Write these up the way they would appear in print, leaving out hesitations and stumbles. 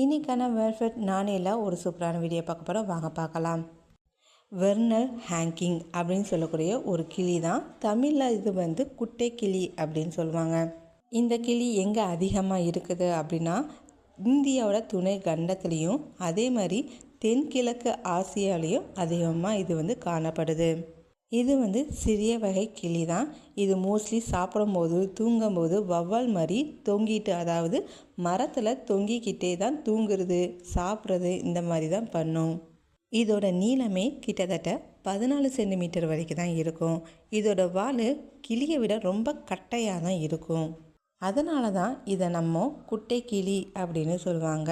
இன்றைக்கான வெல்ஃபெட் நானேல ஒரு சூப்பரான வீடியோ பார்க்க போகிறோம், வாங்க பார்க்கலாம். வெர்னல் ஹேங்கிங் அப்படின்னு சொல்லக்கூடிய ஒரு கிளி தான். தமிழில் இது குட்டை கிளி அப்படின்னு சொல்லுவாங்க. இந்த கிளி எங்கே அதிகமாக இருக்குது அப்படின்னா இந்தியாவோட துணை கண்டத்துலேயும் அதே மாதிரி தென்கிழக்கு ஆசியாலேயும் அதிகமாக இது காணப்படுது. இது சிறிய வகை கிளி தான். இது மோஸ்ட்லி சாப்பிடும்போது தூங்கும்போது வவ்வால் மாதிரி தொங்கிட்டு, அதாவது மரத்தில் தொங்கிக்கிட்டே தான் தூங்குறது, சாப்பிட்றது, இந்த மாதிரி தான் பண்ணும். இதோட நீளமே கிட்டத்தட்ட 14 சென்டிமீட்டர் வரைக்கும் தான் இருக்கும். இதோட வால் கிளியை விட ரொம்ப கட்டையாக தான் இருக்கும். அதனால தான் இதை நம்ம குட்டை கிளி அப்படின்னு சொல்லுவாங்க.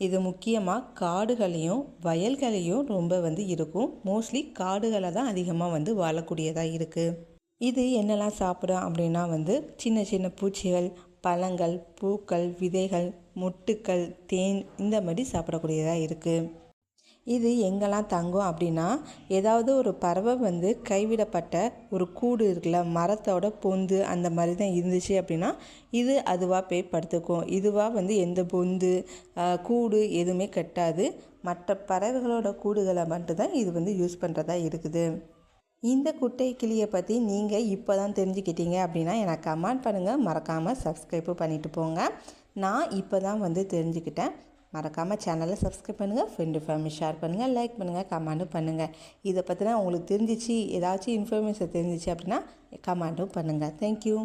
இது முக்கியமாக காடுகளையும் வயல்களையும் ரொம்ப இருக்கும். மோஸ்ட்லி காடுகளை தான் அதிகமாக வாழக்கூடியதாக இருக்குது. இது என்னெல்லாம் சாப்பிடும் அப்படின்னா சின்ன சின்ன பூச்சிகள், பழங்கள், பூக்கள், விதைகள், மொட்டுக்கள், தேன், இந்த மாதிரி சாப்பிடக்கூடியதாக இருக்குது. இது எங்கெல்லாம் தங்கும் அப்படின்னா ஏதாவது ஒரு பறவை கைவிடப்பட்ட ஒரு கூடு இருக்குல்ல, மரத்தோட பொந்து அந்த மாதிரி தான் இருந்துச்சு அப்படின்னா இது அதுவாக போய் படுத்துக்கும். இதுவாக எந்த பொந்து கூடு எதுவுமே கட்டாது. மற்ற பறவைகளோட கூடுகளை மட்டும்தான் இது யூஸ் பண்ணுறதா இருக்குது. இந்த குட்டை கிளியை பற்றி நீங்கள் இப்போ தான் தெரிஞ்சுக்கிட்டீங்க அப்படின்னா எனக்கு கமெண்ட் பண்ணுங்கள். மறக்காமல் சப்ஸ்கிரைப் பண்ணிட்டு போங்க. நான் இப்போ தான் தெரிஞ்சுக்கிட்டேன். மறக்காமல் சேனலை சப்ஸ்கிரைப் பண்ணுங்கள், ஃப்ரெண்டு ஃபேமிலி ஷேர் பண்ணுங்கள், லைக் பண்ணுங்கள், கமெண்ட்டும் பண்ணுங்கள். இதை பற்றினா உங்களுக்கு தெரிஞ்சிச்சு, ஏதாச்சும் இன்ஃபர்மேஷன் தெரிஞ்சிச்சு அப்படின்னா கமெண்ட்டும் பண்ணுங்கள். தேங்க்யூ.